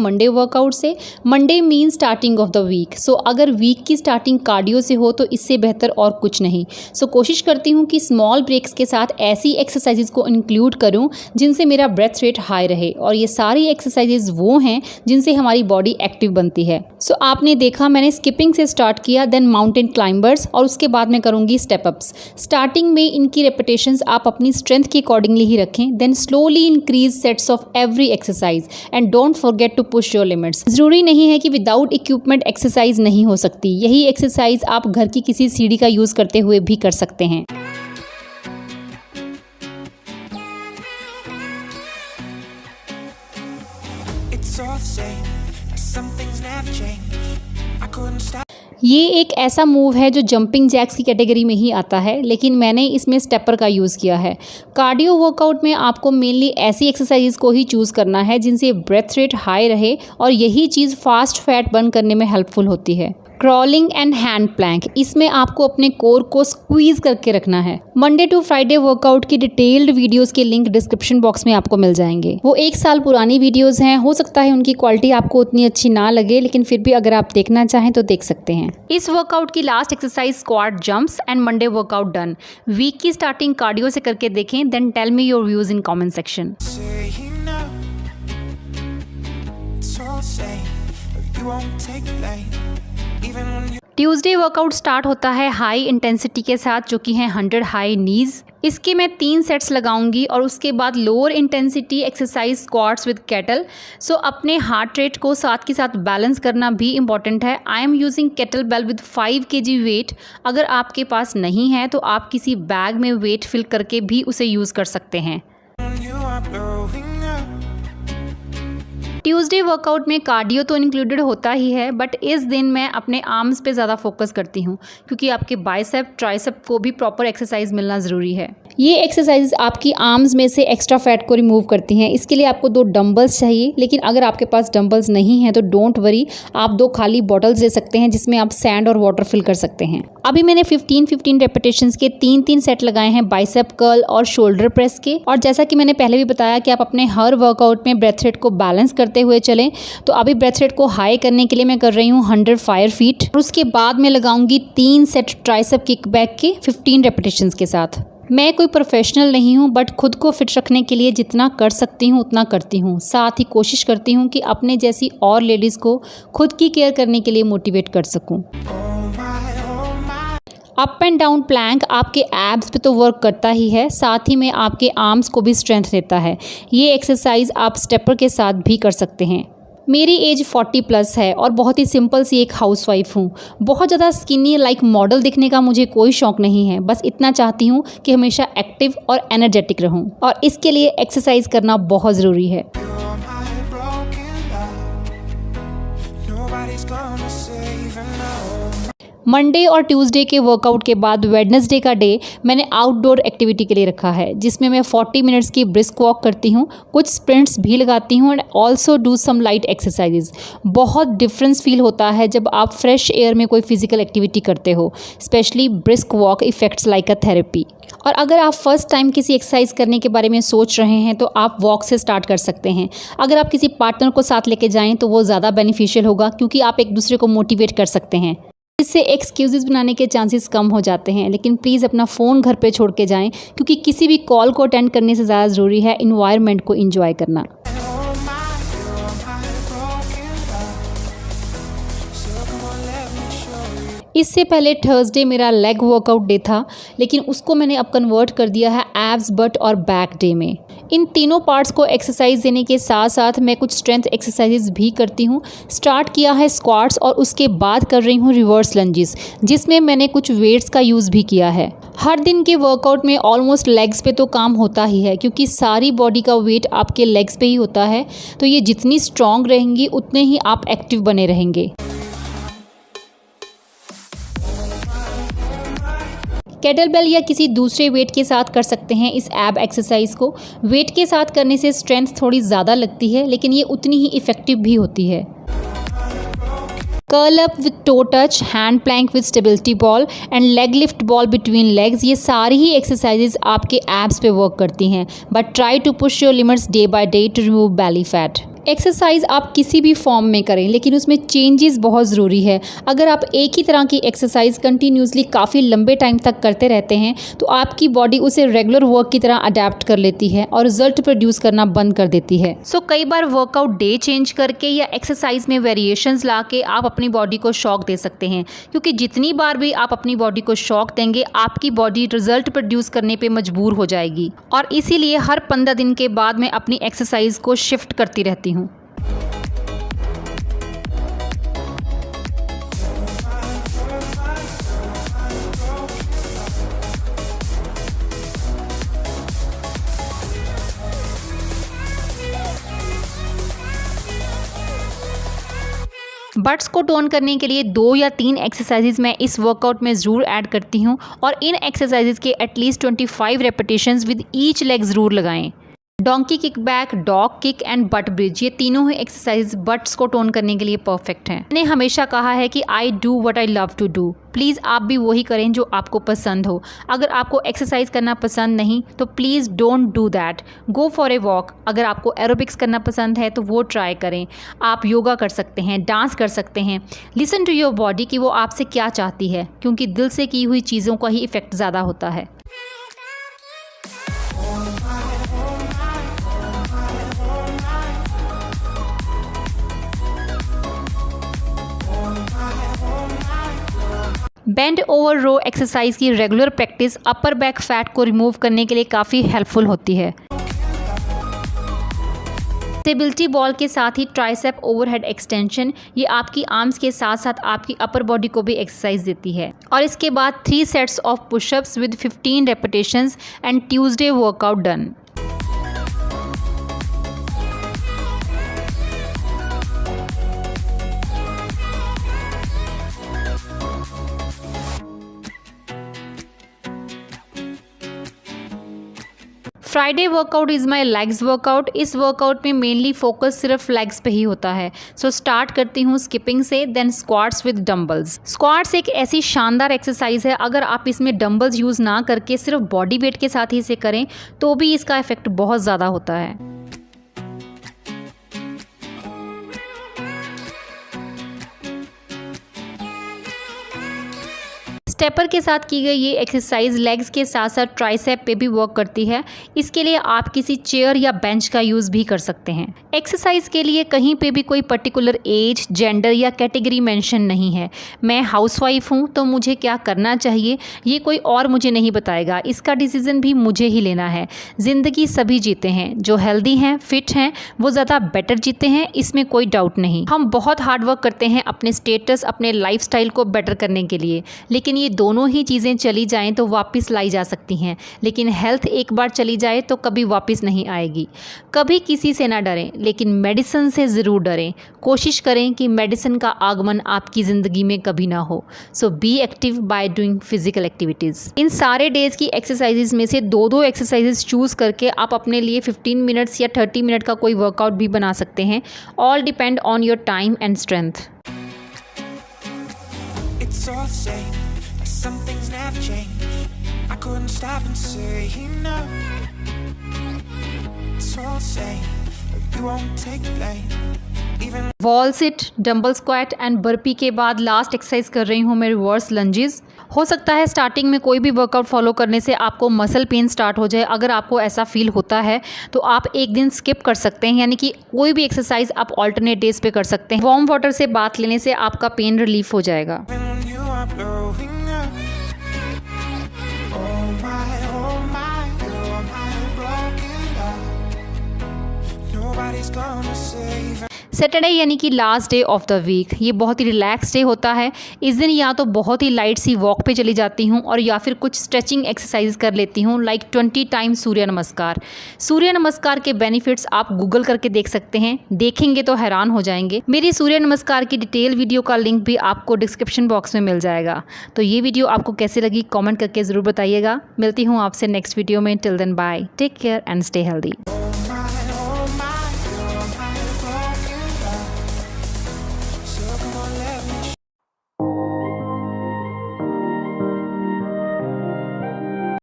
Monday workout से। Monday mean starting off the week. So अगर week की starting cardio से हो तो इससे बेहतर और कुछ नहीं। सो कोशिश करती हूँ कि स्मॉल ब्रेक्स के साथ ऐसी एक्सरसाइजेज को इंक्लूड करूँ जिनसे मेरा ब्रेथ रेट हाई रहे, और ये सारी एक्सरसाइजेज वो हैं जिनसे हमारी बॉडी एक्टिव बनती है। सो आपने देखा मैंने स्किपिंग से स्टार्ट किया, देन माउंटेन क्लाइंबर्स, और उसके बाद मैं करूँगी स्टेप अप्स। स्टार्टिंग में इनकी रेपिटेशंस आप अपनी स्ट्रेंथ के अकॉर्डिंगली ही रखें, then slowly increase sets of every exercise and don't forget to push your limits. जरूरी नहीं है कि विदाउट इक्विपमेंट एक्सरसाइज नहीं हो सकती। यही एक्सरसाइज आप घर की किसी सीढ़ी का यूज करते हुए भी कर सकते हैं। ये एक ऐसा मूव है जो जंपिंग जैक्स की कैटेगरी में ही आता है, लेकिन मैंने इसमें स्टेपर का यूज़ किया है। कार्डियो वर्कआउट में आपको मेनली ऐसी एक्सरसाइज को ही चूज़ करना है जिनसे ब्रेथ रेट हाई रहे, और यही चीज़ फास्ट फैट बर्न करने में हेल्पफुल होती है। क्रॉलिंग एंड हैंड प्लैंक, इसमें आपको अपने कोर को स्क्वीज करके रखना है। मंडे टू फ्राइडे वर्कआउट की डिटेल्ड वीडियोस के लिंक डिस्क्रिप्शन बॉक्स में आपको मिल जाएंगे। वो 1 साल पुरानी वीडियोस हैं, हो सकता है उनकी क्वालिटी आपको उतनी अच्छी ना लगे, लेकिन फिर भी अगर आप देखना चाहें तो देख सकते हैं। इस वर्कआउट की last exercise squat jumps and Monday workout done. Week की स्टार्टिंग कार्डियो से करके देखें, then tell me your views in comment section. Tuesday workout start होता है हाई इंटेंसिटी के साथ, जो कि है 100 हाई नीज। इसके मैं 3 सेट्स लगाऊंगी, और उसके बाद lower intensity exercise squats with kettle. So अपने हार्ट रेट को साथ के साथ बैलेंस करना भी इंपॉर्टेंट है। I am using kettlebell with 5 kg weight. अगर आपके पास नहीं है तो आप किसी बैग में वेट फिल करके भी उसे यूज़ कर सकते हैं। ट्यूसडे वर्कआउट में कार्डियो तो इंक्लूडेड होता ही है, बट इस दिन मैं अपने आर्म्स पे ज़्यादा फोकस करती हूँ, क्योंकि आपके बाइसेप ट्राइसेप को भी प्रॉपर एक्सरसाइज मिलना ज़रूरी है। ये एक्सरसाइज आपकी आर्म्स में से एक्स्ट्रा फैट को रिमूव करती हैं। इसके लिए आपको 2 डंबल्स चाहिए, लेकिन अगर आपके पास डंबल्स नहीं हैं तो डोंट वरी, आप 2 खाली बॉटल्स ले सकते हैं जिसमें आप सैंड और वाटर फिल कर सकते हैं। अभी मैंने 15 रेपिटेशंस के 3 सेट लगाए हैं बाइसेप कर्ल और शोल्डर प्रेस के। और जैसा कि मैंने पहले भी बताया कि आप अपने हर वर्कआउट में ब्रेथ रेट को बैलेंस करते हुए चलें, तो अभी ब्रेथ रेट को हाई करने के लिए मैं कर रही हूँ 100 फायर फीट, और उसके बाद मैं लगाऊंगी 3 सेट ट्राइसेप किक बैक के 15 रेपिटेशंस के साथ। मैं कोई प्रोफेशनल नहीं हूँ, बट खुद को फिट रखने के लिए जितना कर सकती हूँ उतना करती हूँ। साथ ही कोशिश करती हूँ कि अपने जैसी और लेडीज़ को खुद की केयर करने के लिए मोटिवेट कर सकूँ। अप एंड डाउन प्लैंक आपके एब्स पे तो वर्क करता ही है, साथ ही में आपके आर्म्स को भी स्ट्रेंथ देता है। ये एक्सरसाइज आप स्टेपर के साथ भी कर सकते हैं। मेरी एज 40+ है और बहुत ही सिंपल सी एक हाउसवाइफ हूँ। बहुत ज़्यादा स्किनी लाइक मॉडल दिखने का मुझे कोई शौक नहीं है, बस इतना चाहती हूँ कि हमेशा एक्टिव और एनर्जेटिक रहूँ, और इसके लिए एक्सरसाइज करना बहुत ज़रूरी है। मंडे और ट्यूसडे के वर्कआउट के बाद वेडनेसडे का डे मैंने आउटडोर एक्टिविटी के लिए रखा है, जिसमें मैं 40 मिनट्स की ब्रिस्क वॉक करती हूँ, कुछ स्प्रिंट्स भी लगाती हूँ, and also do some light exercises. बहुत डिफरेंस फील होता है जब आप फ्रेश एयर में कोई फिजिकल एक्टिविटी करते हो, specially brisk walk effects like a therapy. और अगर आप फर्स्ट टाइम किसी एक्सरसाइज करने के बारे में सोच रहे हैं तो आप वॉक से स्टार्ट कर सकते हैं। अगर आप किसी पार्टनर को साथ लेके जाएं तो वो ज़्यादा बेनिफिशियल होगा, क्योंकि आप एक दूसरे को मोटिवेट कर सकते हैं। इससे एक्सक्यूजेस बनाने के चांसेस कम हो जाते हैं, लेकिन प्लीज़ अपना फ़ोन घर पे छोड़ के जाएं, क्योंकि किसी भी कॉल को अटेंड करने से ज़्यादा ज़रूरी है इन्वायरमेंट को एंजॉय करना। इससे पहले थर्सडे मेरा लेग वर्कआउट डे था, लेकिन उसको मैंने अब कन्वर्ट कर दिया है एब्स, बट और बैक डे में। इन तीनों पार्ट्स को एक्सरसाइज देने के साथ साथ मैं कुछ स्ट्रेंथ एक्सरसाइजेज भी करती हूँ। स्टार्ट किया है स्क्वाट्स, और उसके बाद कर रही हूँ रिवर्स लंजेस, जिसमें मैंने कुछ वेट्स का यूज़ भी किया है। हर दिन के वर्कआउट में ऑलमोस्ट लेग्स पे तो काम होता ही है, क्योंकि सारी बॉडी का वेट आपके लेग्स पे ही होता है, तो ये जितनी स्ट्रॉन्ग रहेंगी उतने ही आप एक्टिव बने रहेंगे। केटल बेल या किसी दूसरे वेट के साथ कर सकते हैं इस एब एक्सरसाइज को। वेट के साथ करने से स्ट्रेंथ थोड़ी ज़्यादा लगती है, लेकिन ये उतनी ही इफ़ेक्टिव भी होती है। Curl up with toe touch, hand plank with stability ball and leg lift ball between legs, ये सारी ही एक्सरसाइजेज आपके एब्स पे वर्क करती हैं, but try to push your limits day by day to remove belly fat. Exercise आप किसी भी फॉर्म में करें, लेकिन उसमें चेंजेस बहुत ज़रूरी है। अगर आप एक ही तरह की एक्सरसाइज कंटिन्यूसली काफ़ी लंबे टाइम तक करते रहते हैं तो आपकी बॉडी उसे रेगुलर वर्क की तरह अडेप्ट कर लेती है और रिजल्ट प्रोड्यूस करना बंद कर देती है। सो कई बार वर्कआउट डे चेंज करके या एक्सरसाइज में वेरिएशंस ला के आप अपनी बॉडी को शॉक दे सकते हैं, क्योंकि जितनी बार भी आप अपनी बॉडी को शॉक देंगे आपकी बॉडी रिजल्ट प्रोड्यूस करने पर मजबूर हो जाएगी। और इसीलिए हर 15 दिन के बाद मैं अपनी एक्सरसाइज को शिफ्ट करती रहती हूँ। बट्स को टोन करने के लिए 2 या 3 एक्सरसाइजेज मैं इस वर्कआउट में ज़रूर ऐड करती हूँ और इन एक्सरसाइजेज के at least 25 repetitions with each leg ज़रूर लगाएं। Donkey kick back, dog kick and but bridge, ये तीनों ही एक्सरसाइज बट्स को टोन करने के लिए परफेक्ट हैं। मैंने हमेशा कहा है कि I do what I love to do. Please आप भी वही करें जो आपको पसंद हो। अगर आपको एक्सरसाइज करना पसंद नहीं तो please don't do that, go for a walk. अगर आपको एरोबिक्स करना पसंद है तो वो ट्राई करें। आप योगा कर सकते हैं, डांस कर सकते हैं। लिसन टू योर बॉडी कि वो आपसे क्या चाहती है, क्योंकि दिल से की हुई चीज़ों का ही इफ़ेक्ट ज़्यादा होता है। बेंड ओवर रो एक्सरसाइज की regular practice upper back fat को रिमूव करने के लिए काफ़ी हेल्पफुल होती है। स्टेबिलिटी बॉल के साथ ही ट्राइसेप ओवरहेड एक्सटेंशन, ये आपकी आर्म्स के साथ साथ आपकी अपर बॉडी को भी एक्सरसाइज देती है। और इसके बाद 3 sets of pushups with 15 repetitions and Tuesday workout done. Friday workout is my legs workout. इस वर्कआउट में मेनली फोकस सिर्फ लेग्स पे ही होता है। सो स्टार्ट करती हूँ स्किपिंग से, then squats with dumbbells. Squats एक ऐसी शानदार एक्सरसाइज है, अगर आप इसमें डंबल्स यूज़ ना करके सिर्फ बॉडी वेट के साथ ही इसे करें तो भी इसका इफेक्ट बहुत ज़्यादा होता है। स्टेपर के साथ की गई ये एक्सरसाइज लेग्स के साथ साथ ट्राइसेप पे भी वर्क करती है। इसके लिए आप किसी चेयर या बेंच का यूज़ भी कर सकते हैं। एक्सरसाइज के लिए कहीं पे भी कोई पर्टिकुलर एज, जेंडर या कैटेगरी मेंशन नहीं है। मैं हाउसवाइफ हूँ तो मुझे क्या करना चाहिए ये कोई और मुझे नहीं बताएगा, इसका डिसीज़न भी मुझे ही लेना है। ज़िंदगी सभी जीते हैं, जो हेल्दी हैं, फिट हैं, वो ज़्यादा बेटर जीते हैं, इसमें कोई डाउट नहीं। हम बहुत हार्ड वर्क करते हैं अपने स्टेटस, अपने लाइफस्टाइल को बेटर करने के लिए, लेकिन ये दोनों ही चीज़ें चली जाएं तो वापस लाई जा सकती हैं, लेकिन हेल्थ एक बार चली जाए तो कभी वापस नहीं आएगी। कभी किसी से ना डरें, लेकिन मेडिसिन से ज़रूर डरें। कोशिश करें कि मेडिसिन का आगमन आपकी ज़िंदगी में कभी ना हो। So be active by doing physical activities. इन सारे डेज़ की एक्सरसाइजेज में से 2-2 एक्सरसाइजेज चूज़ करके आप अपने लिए 15 मिनट्स या 30 मिनट का कोई वर्कआउट भी बना सकते हैं। All depend on your time and strength. Some things never change. I couldn't stop and say no. It's all the same, but you won't take the blame. Wall sit, dumbbell squat and burpee के बाद last exercise कर रही हूँ मैं reverse lunges. हो सकता है starting में कोई भी वर्कआउट फॉलो करने से आपको मसल पेन स्टार्ट हो जाए। अगर आपको ऐसा फील होता है तो आप एक दिन स्किप कर सकते हैं, यानी कि कोई भी एक्सरसाइज आप ऑल्टरनेट डेज पे कर सकते हैं। वार्म वाटर से बाथ लेने से आपका पेन रिलीफ हो जाएगा। सैटरडे यानी कि last day of the week, ये बहुत ही रिलैक्स डे होता है। इस दिन या तो बहुत ही लाइट सी वॉक पे चली जाती हूँ और या फिर कुछ स्ट्रेचिंग एक्सरसाइज कर लेती हूँ, लाइक 20 टाइम्स सूर्य नमस्कार। सूर्य नमस्कार के बेनिफिट्स आप गूगल करके देख सकते हैं, देखेंगे तो हैरान हो जाएंगे। मेरी सूर्य नमस्कार की डिटेल वीडियो का लिंक भी आपको डिस्क्रिप्शन बॉक्स में मिल जाएगा। तो ये वीडियो आपको कैसे लगी कॉमेंट करके ज़रूर बताइएगा। मिलती हूँ आपसे नेक्स्ट वीडियो में। Till then bye, take care and stay healthy.